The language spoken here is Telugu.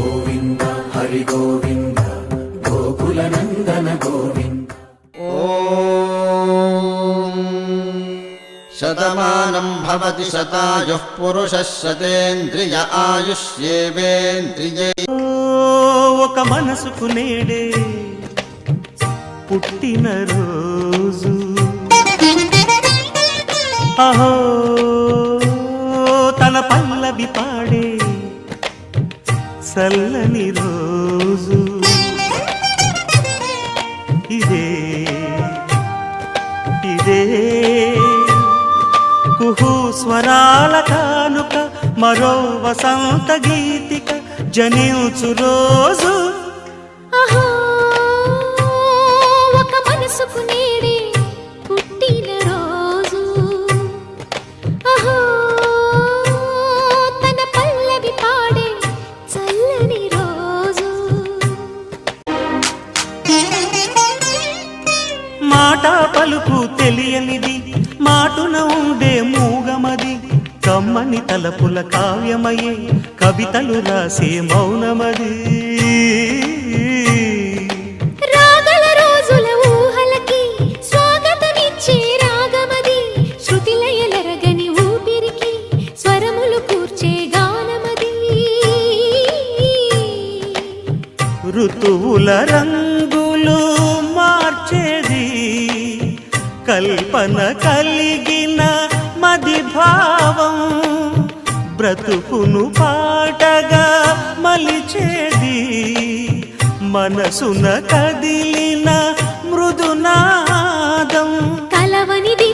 గోవింద హరి గోవింద గోకుల నందన గోవింద. శతమానం భవతి శతాయుః పురుషः శతేంద్రియ ఆయుష్యేవేంద్రియే. ఒక మనసుకు నేడే పుట్టిన రోజు, అహో తన పల్లవి పాడే చల్లని రోజు. ఇదే ఇదే కుహు స్వరాల కానుక, మరో వసంత గీతిక జనించు రోజు. అహో ఒక మనసుకు నేడే పుట్టిన రోజు, అహో తన పల్లవి పాడే చల్లని రోజు. మాట పలుకు తెలియనిది, మాటున ఉండే మూగమది, కమ్మని తలపుల కావ్యమయే కవితలు రాసే మౌనమది. రాగల రోజుల ఊహలకి స్వాగతమిచ్చే రాగమది, శృతిలయలరగని ఊపిరికి స్వరములు కూర్చే గానమది. ఋతువుల రంగులు మార్చేది, కల్పన కలిగిన మది భావం, బ్రతుకును పాటగా మలిచేది, మనసున కదిలిన మృదునాదం. కలవనిది